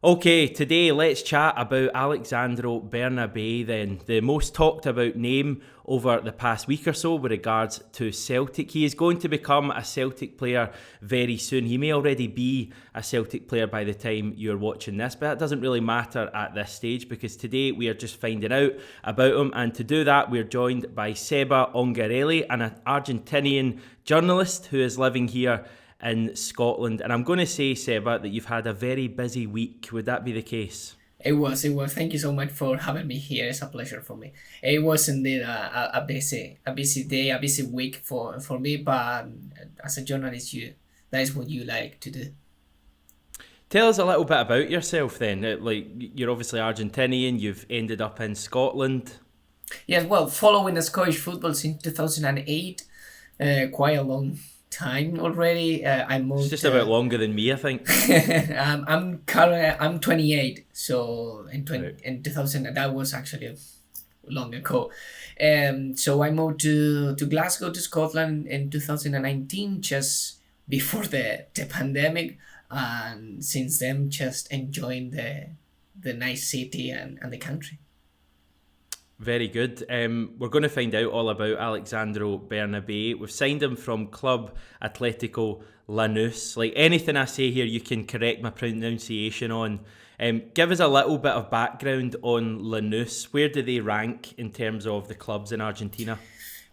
Okay, today let's chat about Alexandro Bernabei then, the most talked about name over the past week or so with regards to Celtic. He is going to become a Celtic player very soon. He may already be a Celtic player by the time you're watching this, but that doesn't really matter at this stage because today we are just finding out about him, and to do that we're joined by Seba Ongarelli, an Argentinian journalist who is living here in Scotland. And I'm going to say, Seba, that you've had a very busy week. Would that be the case? It was. Thank you so much for having me here. It's a pleasure for me. It was indeed a busy day, a busy week for me. But as a journalist, that is what you like to do. Tell us a little bit about yourself then. Like, you're obviously Argentinian, you've ended up in Scotland. Yes, well, following the Scottish football since 2008, quite a long time already. I moved. It's just about longer than me, I think. I'm 28, so Right. in 2000 that was actually long ago. So I moved to Glasgow to Scotland in 2019, just before the pandemic, and since then just enjoying the nice city and the country. Very good. We're going to find out all about Alexandro Bernabei. We've signed him from Club Atletico Lanús. Like, anything I say here, you can correct my pronunciation on. Give us a little bit of background on Lanús. Where do they rank in terms of the clubs in Argentina?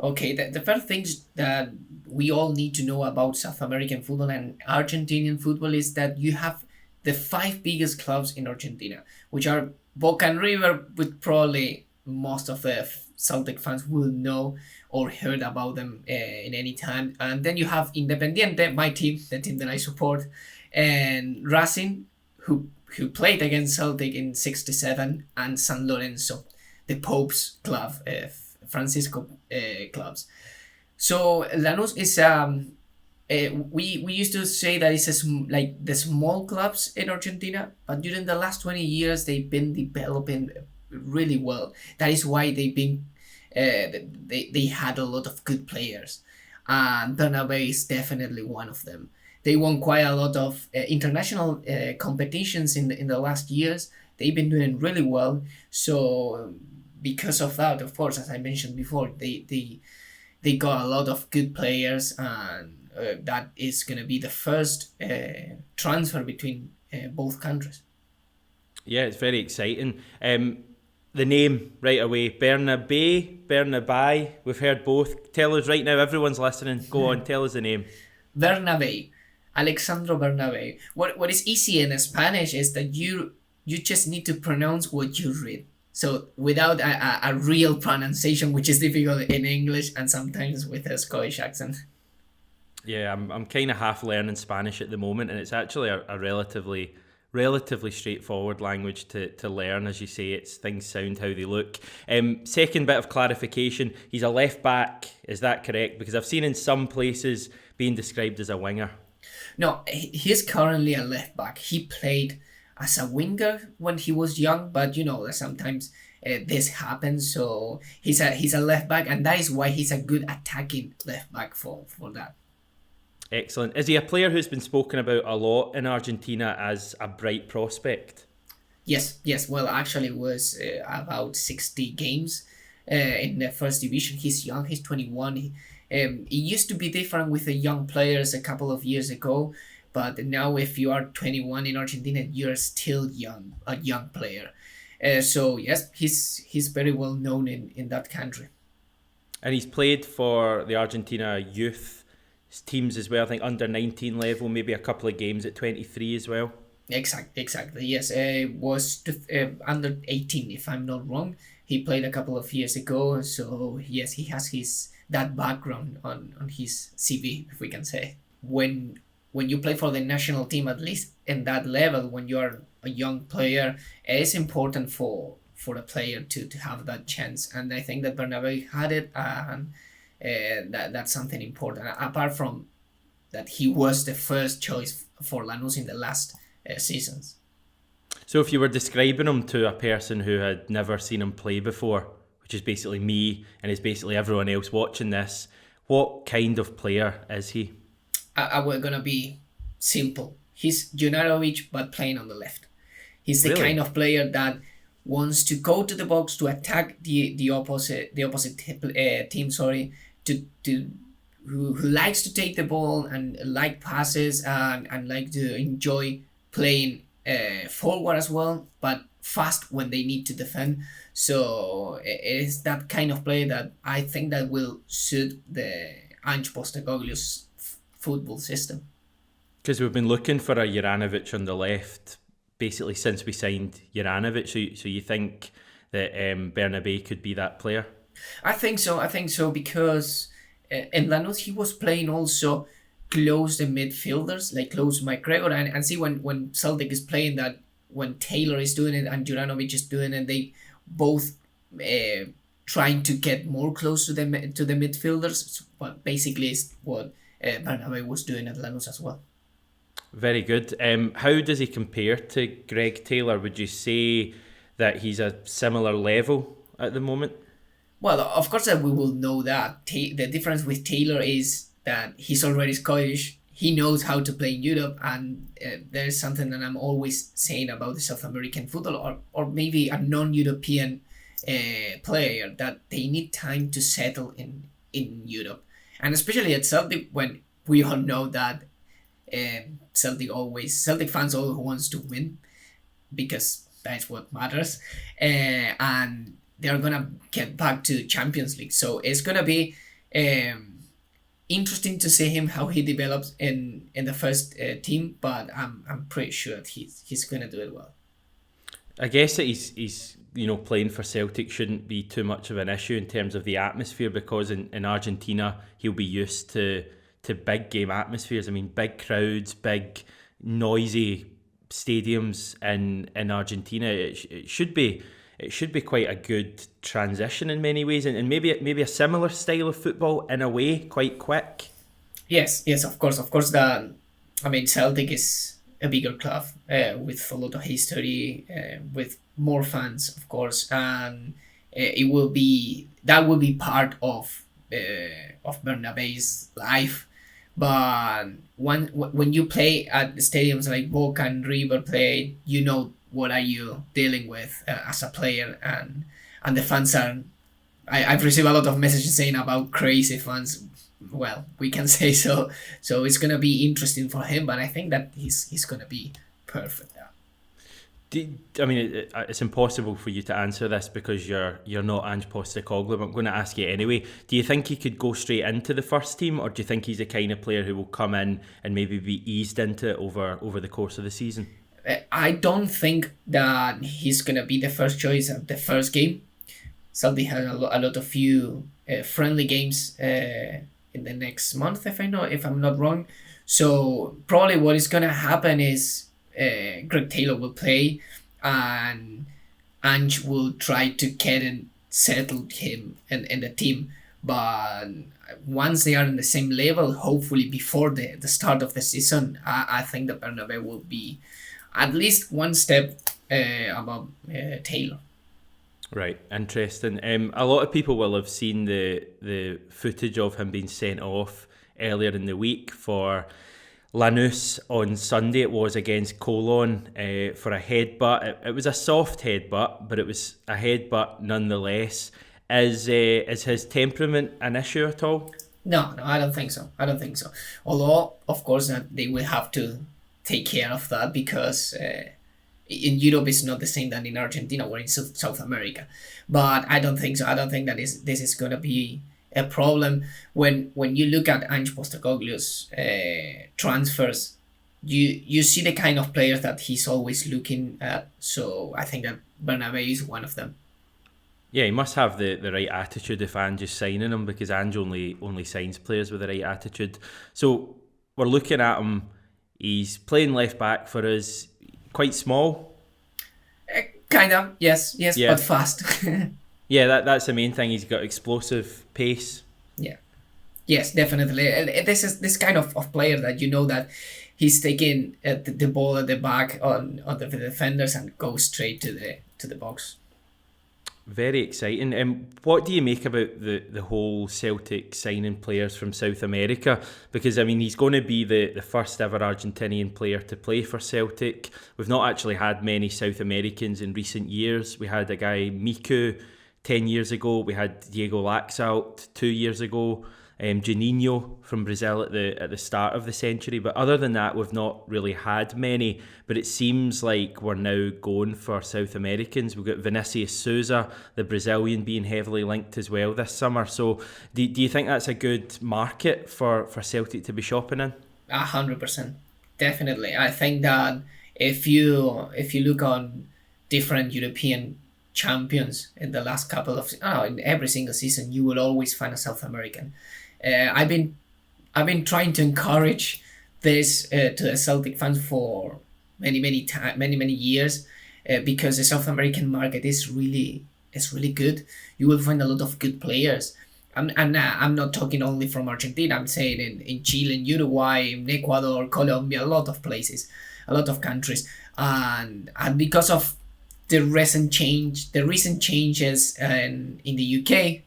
Okay, the first things that we all need to know about South American football and Argentinian football is that you have the five biggest clubs in Argentina, which are Boca and River, with probably most of the Celtic fans will know or heard about them in any time. And then you have Independiente, my team, the team that I support, and Racing, who played against Celtic in '67, and San Lorenzo, the Pope's club, Francisco clubs. So Lanús is we used to say that it's like the small clubs in Argentina, but during the last 20 years they've been developing really well. That is why they've been they had a lot of good players, and Bernabeis is definitely one of them. They won quite a lot of international competitions in the last years. They've been doing really well. So because of that, of course, as I mentioned before, they got a lot of good players, and that is going to be the first transfer between both countries. Yeah, it's very exciting. The name right away, Bernabai. We've heard both. Tell us right now, everyone's listening. Go on, tell us the name. Bernabei, Alexandro Bernabei. What is easy in Spanish is that you just need to pronounce what you read. So without a real pronunciation, which is difficult in English and sometimes with a Scottish accent. Yeah, I'm kind of half learning Spanish at the moment, and it's actually a relatively straightforward language to learn. As you say, it's things sound how they look. Second bit of clarification, he's a left back, is that correct? Because I've seen in some places being described as a winger. No, he's currently a left back. He played as a winger when he was young, but you know that sometimes this happens. So he's a left back, and that is why he's a good attacking left back for that. Excellent. Is he a player who's been spoken about a lot in Argentina as a bright prospect? Yes. Well, actually, it was about 60 games in the first division. He's young. He's 21. It used to be different with the young players a couple of years ago, but now if you are 21 in Argentina, you're still young, a young player. So yes, he's very well known in that country. And he's played for the Argentina youth teams as well. I think under 19 level, maybe a couple of games at 23 as well. Exactly. Yes, was under 18 if I'm not wrong. He played a couple of years ago, so yes, he has his that background on his CV, if we can say. When you play for the national team, at least in that level, when you are a young player, it is important for a player to have that chance. And I think that Bernabeu had it, and that's something important. Apart from that, he was the first choice for Lanús in the last seasons. So if you were describing him to a person who had never seen him play before, which is basically me and is basically everyone else watching this, what kind of player is he? I we're gonna be simple. He's Junanovic, but playing on the left. He's the Really? kind of player that wants to go to the box to attack the opposite team. Sorry, to who likes to take the ball and like passes and like to enjoy playing forward as well, but fast when they need to defend. So it is that kind of play that I think that will suit the Ange Postecoglou's football system. Because we've been looking for a Juranovic on the left basically since we signed Juranovic. So you think that Bernabei could be that player? I think so because in Lanús he was playing also close the midfielders, like close McGregor, and see when Celtic is playing that, when Taylor is doing it and Juranovic is doing it, they both trying to get more close to the midfielders. But basically, is what Bernabe was doing at Lanús as well. Very good. How does he compare to Greg Taylor? Would you say that he's a similar level at the moment? Well, of course that we will know that. The difference with Taylor is that he's already Scottish. He knows how to play in Europe, and there's something that I'm always saying about the South American football, or maybe a non-European player, that they need time to settle in Europe, and especially at Celtic, when we all know that Celtic fans always wants to win, because that's what matters, and they're gonna get back to Champions League. So it's gonna be interesting to see him how he develops in the first team, but I'm pretty sure that he's gonna do it well. I guess that he's playing for Celtic shouldn't be too much of an issue in terms of the atmosphere, because in Argentina he'll be used to big game atmospheres. I mean, big crowds, big noisy stadiums in Argentina. It should be quite a good transition in many ways, and maybe a similar style of football in a way, quite quick. Yes, of course. Celtic is a bigger club with a lot of history, with more fans, of course, and that will be part of Bernabei's life. But when you play at stadiums like Boca and River play, you know what are you dealing with as a player, and the fans are. I've received a lot of messages saying about crazy fans. Well, we can say so. So it's gonna be interesting for him, but I think that he's gonna be perfect. It's impossible for you to answer this because you're not Ange Postecoglou, but I'm going to ask you anyway. Do you think he could go straight into the first team, or do you think he's the kind of player who will come in and maybe be eased into it over the course of the season? I don't think that he's going to be the first choice at the first game. Celtic has a lot of few friendly games in the next month, if I'm not wrong. So probably what is going to happen is Greg Taylor will play, and Ange will try to get and settle him in the team. But once they are in the same level, hopefully before the start of the season, I think that Bernabe will be at least one step above Taylor. Right, interesting. A lot of people will have seen the footage of him being sent off earlier in the week for Lanús on Sunday. It was against Colon for a headbutt. It was a soft headbutt, but it was a headbutt nonetheless. Is his temperament an issue at all? No, I don't think so. Although, of course, they will have to take care of that, because in Europe it's not the same than in Argentina or in South America. But I don't think so. I don't think that this is going to be a problem. When you look at Ange Postecoglou's transfers, you see the kind of players that he's always looking at. So I think that Bernabe is one of them. Yeah, he must have the right attitude if Ange is signing him, because Ange only signs players with the right attitude. So we're looking at him. He's playing left back for us. Quite small. Kind of, yes, yeah. But fast. Yeah, that's the main thing. He's got explosive pace. Yeah. Yes, definitely. This is this kind of player that you know that he's taking the ball at the back on the defenders and goes straight to the box. Very exciting. What do you make about the whole Celtic signing players from South America? Because, I mean, he's going to be the first ever Argentinian player to play for Celtic. We've not actually had many South Americans in recent years. We had a guy, Miku, 10 years ago. We had Diego Laxalt 2 years ago. Juninho from Brazil at the start of the century, but other than that we've not really had many. But it seems like we're now going for South Americans. We've got Vinicius Souza, the Brazilian, being heavily linked as well this summer. So do you think that's a good market for Celtic to be shopping in? 100%, definitely. I think that if you look on different European champions in the last couple of in every single season, you will always find a South American. I've been trying to encourage this to the Celtic fans for many years, because the South American market is really good. You will find a lot of good players. I'm not talking only from Argentina. I'm saying in Chile, in Uruguay, in Ecuador, Colombia, a lot of places, a lot of countries, and because of the recent changes in the UK.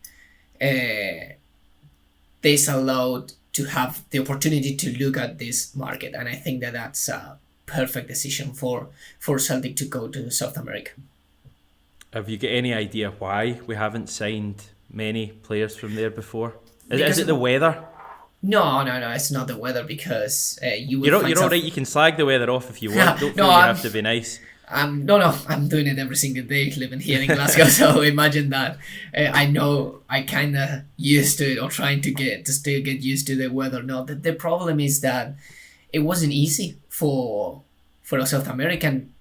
This allowed to have the opportunity to look at this market, and I think that that's a perfect decision for Celtic to go to South America. Have you got any idea why we haven't signed many players from there before? Is it the weather? No, it's not the weather, because you're all right. You can slag the weather off if you want. Don't feel you have to be nice. I'm doing it every single day living here in Glasgow, so imagine that. I know I kind of used to it, or trying to still get used to the weather. No, the problem is that it wasn't easy for a South American,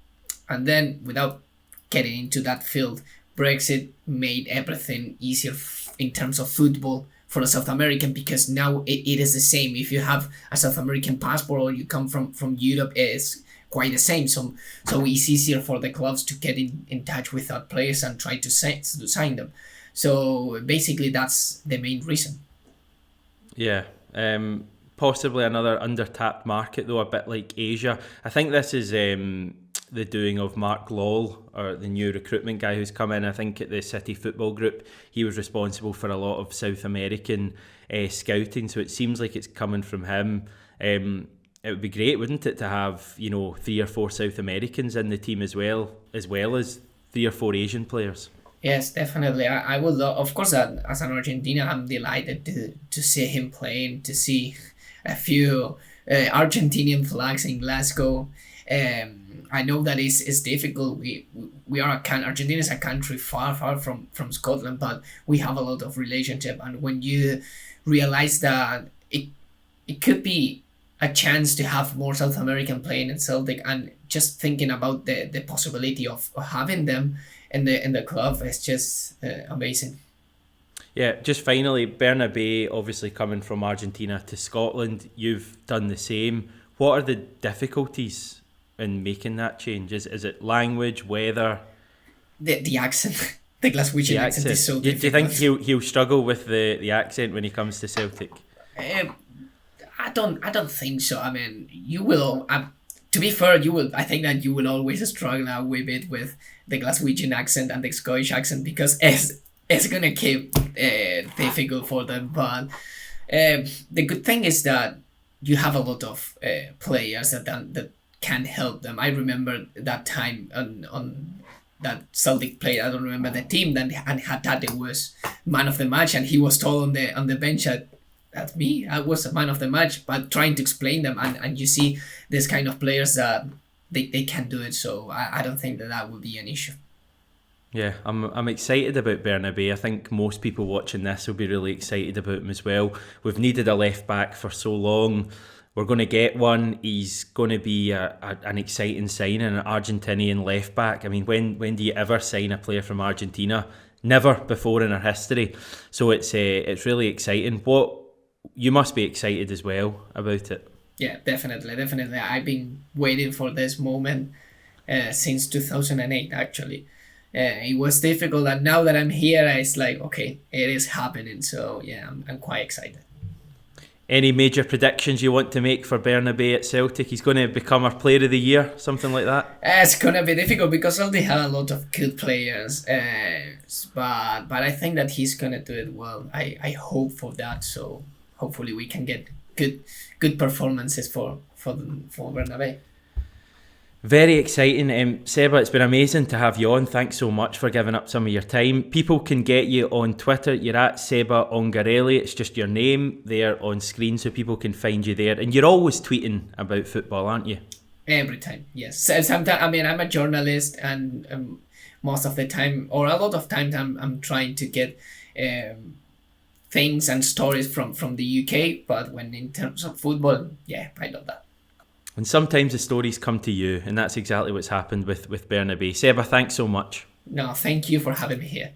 and then without getting into that field, Brexit made everything easier in terms of football for a South American, because now it is the same. If you have a South American passport or you come from Europe, it's quite the same. So it's easier for the clubs to get in touch with our players and try to sign them. So basically that's the main reason. Yeah. Possibly another under-tapped market though, a bit like Asia. I think this is the doing of Mark Lawle, or the new recruitment guy who's come in. I think at the City Football Group, he was responsible for a lot of South American scouting, so it seems like it's coming from him. It would be great, wouldn't it, to have 3 or 4 South Americans in the team as well as 3 or 4 Asian players. Yes, definitely. I would love, of course, as an Argentina, I'm delighted to see him playing, to see a few Argentinian flags in Glasgow. I know that it's difficult. We are Argentina is a country far from Scotland, but we have a lot of relationship. And when you realize that it could be a chance to have more South American playing in Celtic, and just thinking about the possibility of having them in the club is just amazing. Yeah, just finally, Bernabeis obviously coming from Argentina to Scotland. You've done the same. What are the difficulties in making that change? Is it language, weather? The accent. The Glaswegian accent is so difficult. Do you think he'll struggle with the accent when he comes to Celtic? I don't think so. I mean, you will. To be fair, you will. I think that you will always struggle a wee bit with the Glaswegian accent and the Scottish accent, because it's gonna keep difficult for them. But the good thing is that you have a lot of players that can help them. I remember that time on that Celtic played. I don't remember the team. And Hatate was man of the match, and he was told on the bench that me, I was a man of the match, but trying to explain them, and you see this kind of players that they can do it. So I don't think that would be an issue. Yeah, I'm excited about Bernabeis. I think most people watching this will be really excited about him as well. We've needed a left back for so long. We're going to get one. He's going to be an exciting signing, an Argentinian left back. I mean, when do you ever sign a player from Argentina? Never before in our history. So it's really exciting. You must be excited as well about it. Yeah, definitely. I've been waiting for this moment since 2008, actually. It was difficult, and now that I'm here, it's like, okay, it is happening. So yeah, I'm quite excited. Any major predictions you want to make for Bernabeis at Celtic? He's going to become our Player of the Year, something like that? It's gonna be difficult because they have a lot of good players, but I think that he's gonna do it well. I hope for that. So hopefully we can get good performances for Bernabei. Very exciting. Seba, it's been amazing to have you on. Thanks so much for giving up some of your time. People can get you on Twitter. You're at Seba Ongarelli. It's just your name there on screen, so people can find you there. And you're always tweeting about football, aren't you? Every time, yes. Sometimes, I mean, I'm a journalist, and most of the time, or a lot of times, I'm trying to get things and stories from the UK. But when in terms of football, yeah, I love that. And sometimes the stories come to you, and that's exactly what's happened with Bernabeis. Seba, thanks so much. No, thank you for having me here.